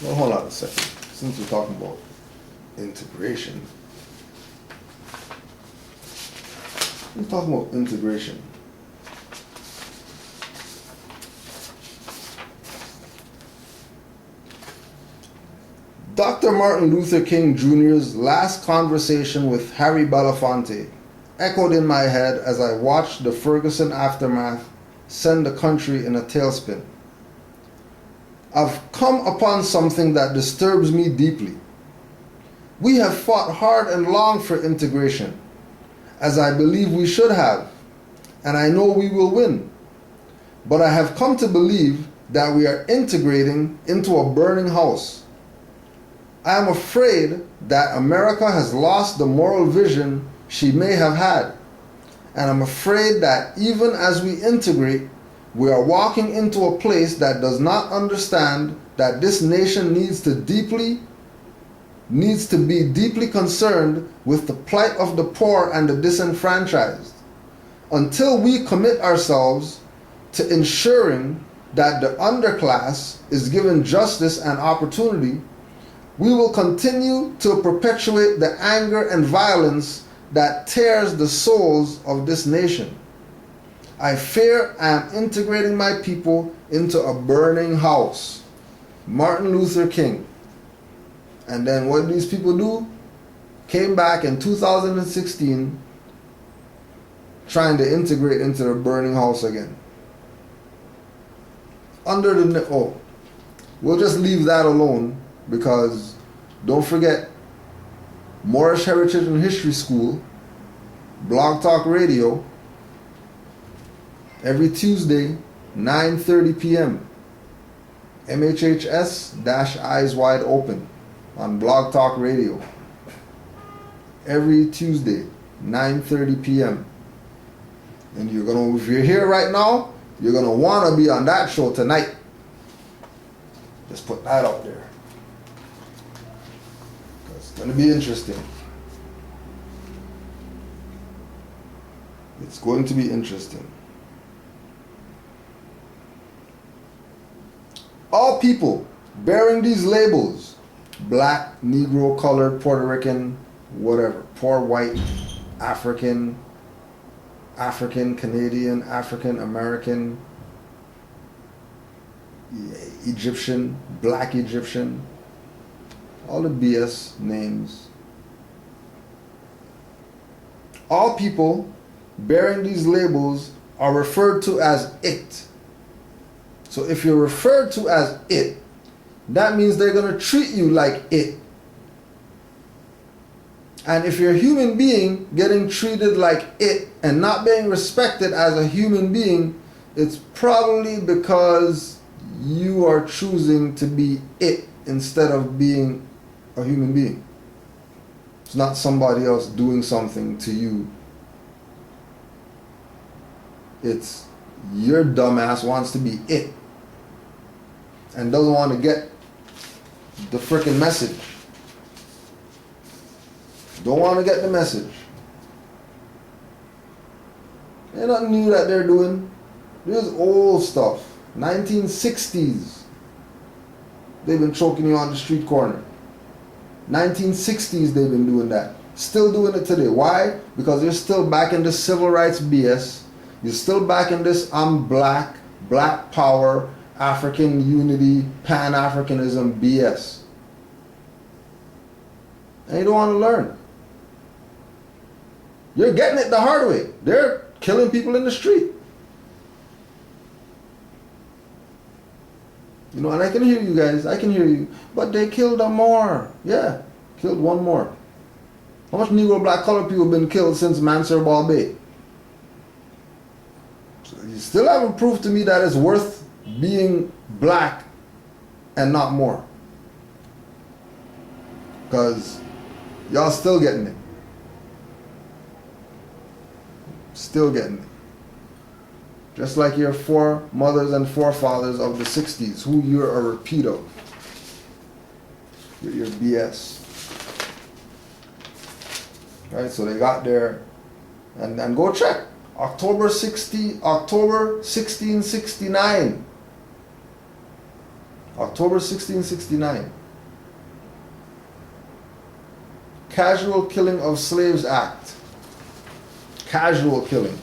Well, hold on a second. Since we're talking about integration, we're talking about integration. Dr. Martin Luther King Jr.'s last conversation with Harry Belafonte echoed in my head as I watched the Ferguson aftermath send the country in a tailspin. I've come upon something that disturbs me deeply. We have fought hard and long for integration, as I believe we should have, and I know we will win. But I have come to believe that we are integrating into a burning house. I am afraid that America has lost the moral vision she may have had, and I'm afraid that even as we integrate, we are walking into a place that does not understand that this nation needs to be deeply concerned with the plight of the poor and the disenfranchised. Until we commit ourselves to ensuring that the underclass is given justice and opportunity, we will continue to perpetuate the anger and violence that tears the souls of this nation. I fear I am integrating my people into a burning house. Martin Luther King. And then what these people do? Came back in 2016 trying to integrate into the burning house again. We'll just leave that alone, because don't forget, Moorish Heritage and History School, Blog Talk Radio, every Tuesday, 9:30 p.m. MHHS-Eyes Wide Open on Blog Talk Radio. Every Tuesday, 9:30 p.m. And if you're here right now, you're gonna wanna be on that show tonight. Just put that out there. It's gonna be interesting. It's going to be interesting. All people bearing these labels, black, Negro, colored, Puerto Rican, whatever, poor, white, African, Canadian, African American, Egyptian, black Egyptian, all the BS names. All people bearing these labels are referred to as it. So if you're referred to as it, that means they're going to treat you like it. And if you're a human being getting treated like it and not being respected as a human being, it's probably because you are choosing to be it instead of being a human being. It's not somebody else doing something to you. It's your dumbass wants to be it and doesn't want to get the freaking message. Don't want to get the message. Ain't nothing new that they're doing. This is old stuff. 1960s. They've been choking you on the street corner. 1960s they've been doing that. Still doing it today. Why? Because you're still back in this civil rights BS. You're still back in this I'm black, black power, African unity, Pan-Africanism BS. And you don't want to learn. You're getting it the hard way. They're killing people in the street. And I can hear you guys. I can hear you. But they killed a Moor. Yeah, killed one more. How much Negro, black, colored people have been killed since Mansur Ball Bay? So you still haven't proved to me that it's worth being black and not more. Because y'all still getting it. Still getting it. Just like your foremothers and forefathers of the 60s, who you're a repeat of. With your BS. Right, so they got there, and go check. October 1669. October 1669. Casual Killing of Slaves Act. Casual killing.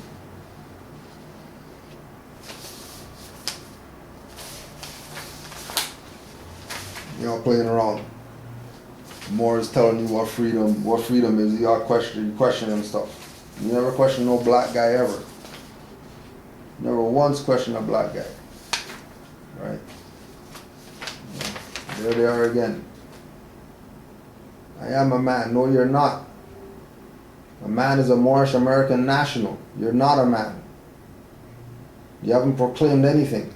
You know, playing around. Moors telling you what freedom is. You question and stuff. You never question no black guy ever. Never once question a black guy. Right? There they are again. I am a man. No, you're not. A man is a Moorish American national. You're not a man. You haven't proclaimed anything.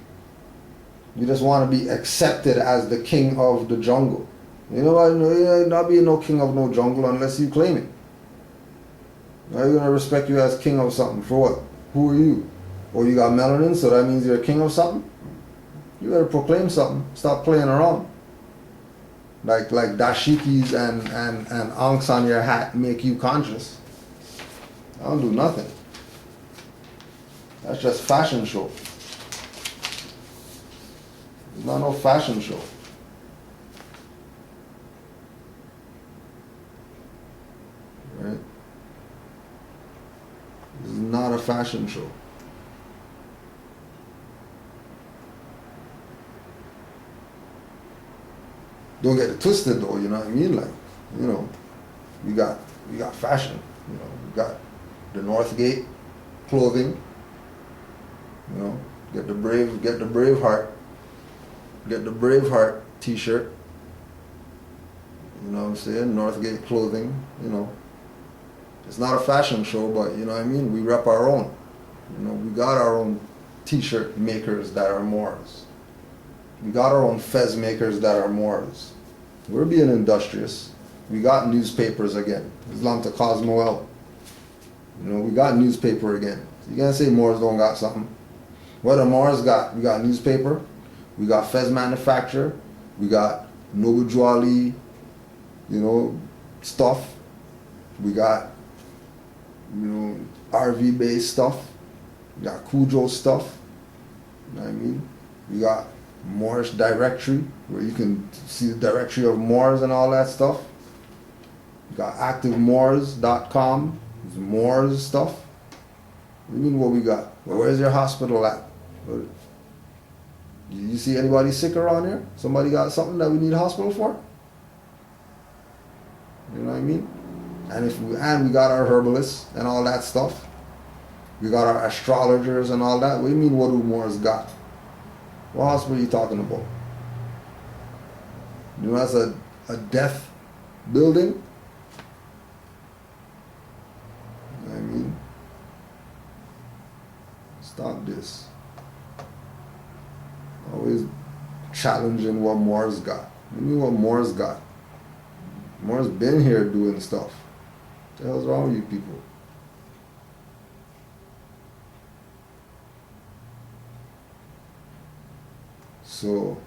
You just want to be accepted as the king of the jungle. You know what? You're not being no king of no jungle unless you claim it. Now you're going to respect you as king of something. For what? Who are you? Oh, you got melanin, so that means you're a king of something? You better proclaim something. Stop playing around. Like dashikis and ankhs on your hat make you conscious. I don't do nothing. That's just fashion show. It's not no fashion show. Right? This is not a fashion show. Don't get it twisted though, you know what I mean? Like, you know, we got fashion. You know, we got the Northgate clothing. You know, get the Braveheart t-shirt. You know what I'm saying? Northgate clothing, you know. It's not a fashion show, but you know what I mean? We rep our own. You know, we got our own t-shirt makers that are Moors. We got our own fez makers that are Moors. We're being industrious. We got newspapers again. Islam to Cosmo El. You know, we got newspaper again. You can't say Moors don't got something. What the Moors got? We got newspaper. We got fez manufacture. We got Nobu Juali, you know, stuff. We got, you know, RV based stuff. We got Cujo stuff. You know what I mean? We got Moorish directory, where you can see the directory of Moors and all that stuff. We got activemoors.com. It's Moors stuff. What do you mean what we got? Well, where's your hospital at? You see anybody sick around here? Somebody got something that we need a hospital for? You know what I mean? And we got our herbalists and all that stuff. We got our astrologers and all that. What do you mean what do Moors got? What hospital are you talking about? You know that's a death building? You know what I mean? Stop this. Always challenging what Moors got. What do you mean what Moors got? Moors been here doing stuff. What the hell's wrong with you people? So,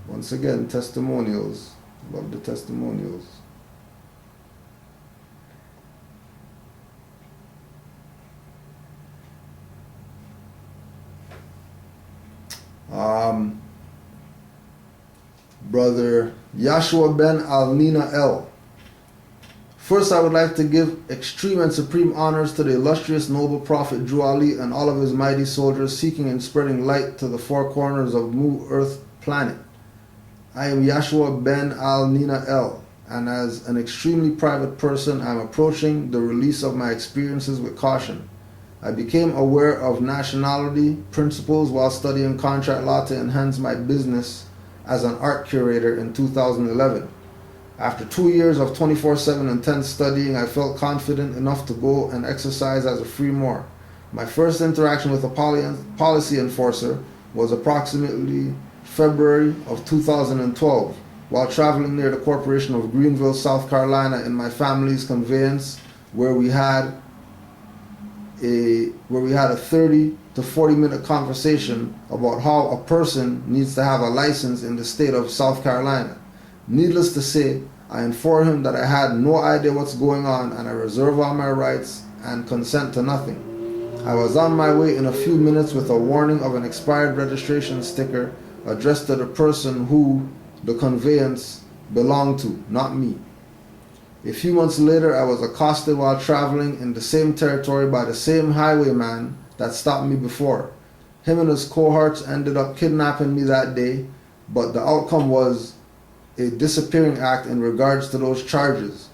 once again, testimonials. Love the testimonials. Brother Yashua Ben Al-Nina El. First, I would like to give extreme and supreme honors to the illustrious noble prophet Drew Ali and all of his mighty soldiers seeking and spreading light to the four corners of Mu Earth planet. I am Yashua Ben Al-Nina El, and as an extremely private person, I am approaching the release of my experiences with caution. I became aware of nationality principles while studying contract law to enhance my business as an art curator in 2011. After 2 years of 24/7 intense studying, I felt confident enough to go and exercise as a free Moor. My first interaction with a policy enforcer was approximately February of 2012 while traveling near the corporation of Greenville, South Carolina in my family's conveyance, where we had a 30 to 40 minute conversation about how a person needs to have a license in the state of South Carolina. Needless to say, I informed him that I had no idea what's going on and I reserve all my rights and consent to nothing. I was on my way in a few minutes with a warning of an expired registration sticker addressed to the person who the conveyance belonged to, not me. A few months later, I was accosted while traveling in the same territory by the same highwayman that stopped me before. Him and his cohorts ended up kidnapping me that day, but the outcome was a disappearing act in regards to those charges.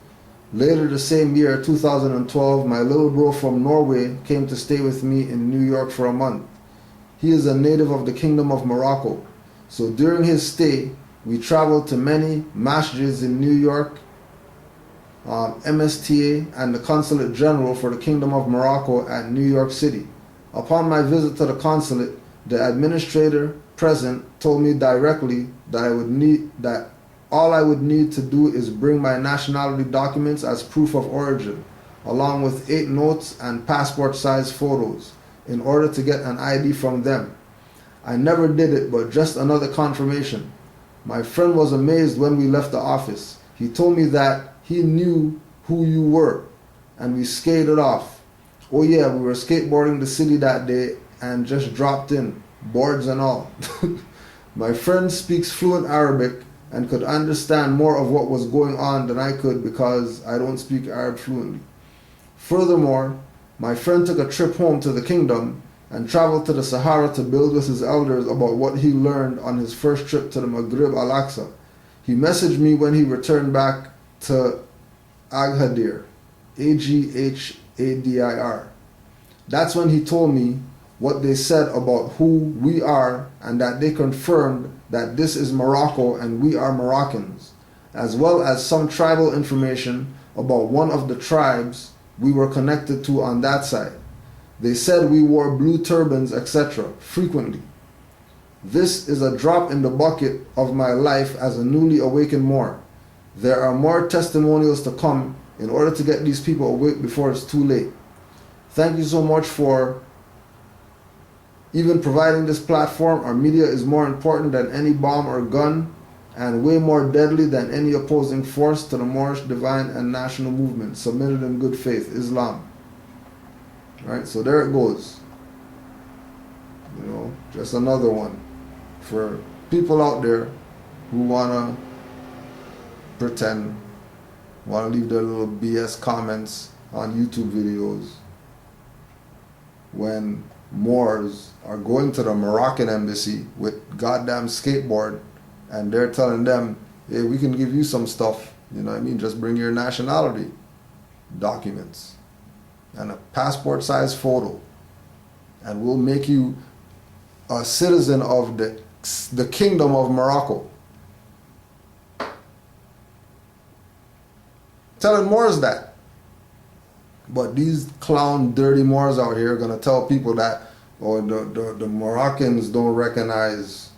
Later the same year, 2012, my little bro from Norway came to stay with me in New York for a month. He is a native of the Kingdom of Morocco. So during his stay, we traveled to many masjids in New York, MSTA, and the Consulate General for the Kingdom of Morocco at New York City. Upon my visit to the consulate, the administrator present told me directly that all I would need to do is bring my nationality documents as proof of origin, along with 8 notes and passport-sized photos, in order to get an ID from them. I never did it, but just another confirmation. My friend was amazed when we left the office. He told me that he knew who you were, and we skated off. Oh yeah, we were skateboarding the city that day and just dropped in, boards and all. My friend speaks fluent Arabic and could understand more of what was going on than I could because I don't speak Arab fluently. Furthermore, my friend took a trip home to the kingdom and traveled to the Sahara to build with his elders about what he learned on his first trip to the Maghrib Al-Aqsa. He messaged me when he returned back to Agadir, Aghadir. That's when he told me what they said about who we are and that they confirmed that this is Morocco and we are Moroccans, as well as some tribal information about one of the tribes we were connected to on that side. They said we wore blue turbans, etc., frequently. This is a drop in the bucket of my life as a newly awakened Moor. There are more testimonials to come in order to get these people awake before it's too late. Thank you so much for even providing this platform. Our media is more important than any bomb or gun and way more deadly than any opposing force to the Moorish divine and national movement submitted in good faith, Islam. Right, so there it goes. You know, just another one for people out there who wanna pretend, wanna leave their little BS comments on YouTube videos when Moors are going to the Moroccan embassy with goddamn skateboard and they're telling them, hey, we can give you some stuff, you know what I mean, just bring your nationality documents and a passport-sized photo, and we'll make you a citizen of the Kingdom of Morocco. Telling Moors that. But these clown, dirty Moors out here are going to tell people that, oh, the Moroccans don't recognize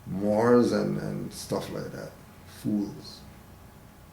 Moors and stuff like that. Fools.